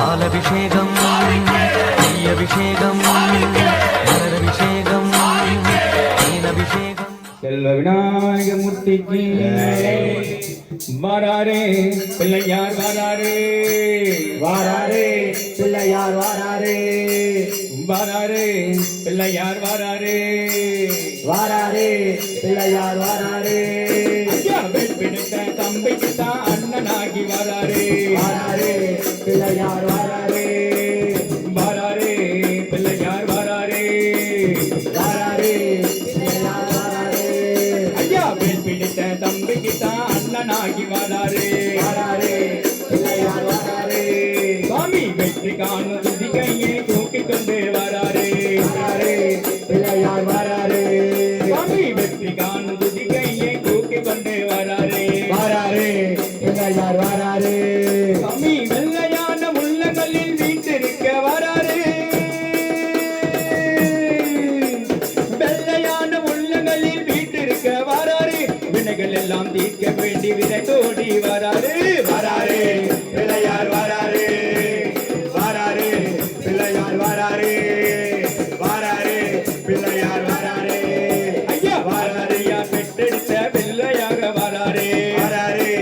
பாலபிஷேகம் அபிஷேகம் மலரபிஷேகம் தேனபிஷேகம் செல்வ விநாயக மூர்த்திக்கு வாராரே பிள்ளையார் வாராரே வாராரே பிள்ளையார் வாராரே வாராரே பிள்ளையார் வாராரே வாராரே பிள்ளையார் வாராரே ஐயா பிடித்த தம்பிக்கு தான் அண்ணனாகி வாராரே வாராரே பிள்ளையார் வாராரே வாராரே பிள்ளையார் வாராரே வாராரே பிள்ளையார் வாராரே ஐயா பிடித்த தம்பிக்கு தான் அண்ணனாகி வாராரே வாராரே பிள்ளையார் வாராரே சுவாமி வெற்றி காணும் துதிக்கையை தூக்கிக் கொண்டு வாராரே வாராரே பிள்ளையார் வாராரே சுவாமி வெற்றி காணும் துதிக்கையை தூக்கிக் கொண்டு வாராரே வாராரே பிள்ளையார் வாராரே சுவாமி வெள்ளையான உள்ளங்களில் வீட்டிருக்க வாராரே வெள்ளையான உள்ளங்களில் வீட்டிருக்க வாராரே வினைகள் எல்லாம் தீர்க்க வேண்டி விரைந்தோடி வாராரே வாராரே பிள்ளையார் வாராரே வாராரே பிள்ளையார் வாராரே வாராரே பிள்ளையார் வாராரே ஐயா வாராரையா பெற்றெடுத்த பிள்ளையாக வாராரே வாராரே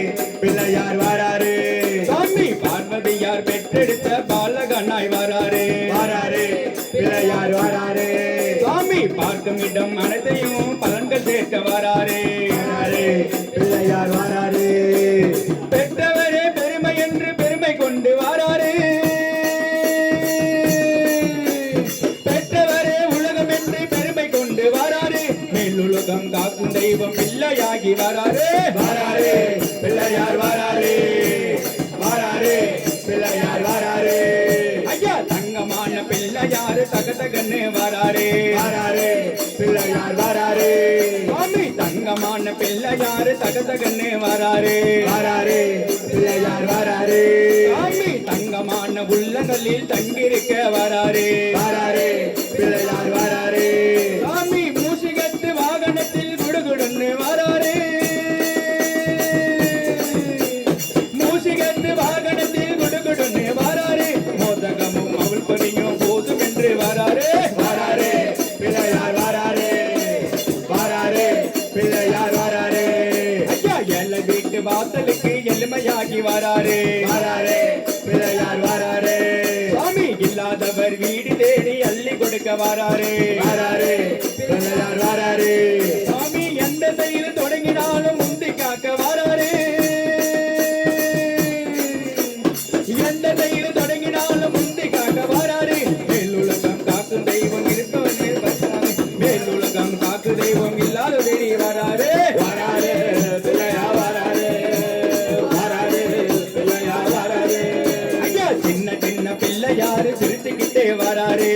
பிள்ளையார் வாராரே சாமி பார்வதியார் பெற்றெடுத்த பாலகனாய் வாராரே வாராரே பிள்ளையார் வாராரே சாமி பார்க்கும் இடம் அனைத்தையும் பலன்கள் சேர்க்க வாராரே வாராரே பிள்ளையார் வாராரே பெற்றவரே பெருமை என்று பெருமை கொண்டு வாராரே பெற்றவரே உலகம் என்று பெருமை கொண்டு வாராரே மேலுலகம் காக்கும் தெய்வம் பிள்ளையாகி வாராரே வாராரே பிள்ளையார் வாராரே வாராரே பிள்ளையார் வாராரே ஐயா தங்கமான பிள்ளையாரு தகதகன்னு வாராரே வாராரே பிள்ளையார் வாராரே சாமி தங்கமான பிள்ளையாரு தகதகன்னு வாராரே வாராரே பிள்ளையார் வாராரே சாமி தங்கமான உள்ளங்களில் தங்கியிருக்க வாராரே வாராரே பிள்ளையார் வாராரே சாமி மூசிகத்து வாகனத்தில் குடுகுடுன்னு வாராரே மூசிகத்து வாகனத்தில் குடுகுடுன்னு வாராரே மோதகமும் அவள் பொறியும் போதும் என்று வாராரே வாராரே பிள்ளையார் வாராரே வாராரே பிள்ளையார் வாராரே ஐயா எல்லை வீட்டு வாசலுக்கு எளிமையாகி வாராரே வாராரே பிள்ளையார் வாராரே சாமி இல்லாதவர் வீடு தேடி அள்ளி கொடுக்க வாராரே வாராரே பிள்ளையார் வாராரே சாமி எந்த செயல் தொடங்கினாலும் முந்தி காக்க வாராரே எந்த செயல் தொடங்கினாலும் முந்தி காக்க வாராரே மேலுலகம் காக்கும் தெய்வம் இருப்பவனே பச்சாரே மேலுலகம் காக்கு தெய்வம் இல்லாத தேடி வாராரே வாராரே பிள்ளையார் வாராரே வாராரே பிள்ளையார் வாராரே ஐயா சின்ன சின்ன பிள்ளையாரு சிரிச்சுக்கிட்டே வாராரே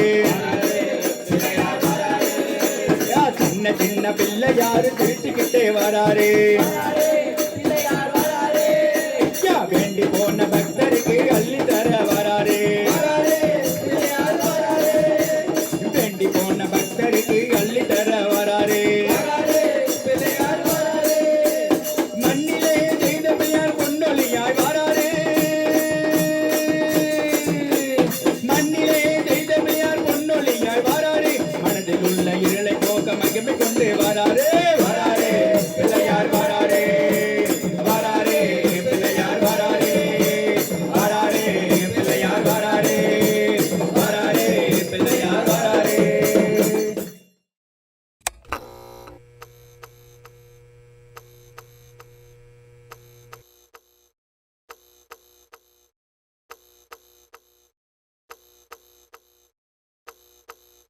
பிள்ளையார் வாராரே ஐயா சின்ன சின்ன பிள்ளையாரு சிரிச்சுக்கிட்டே வாராரே பிள்ளையார் வாராரே ஐயா வேண்டி போன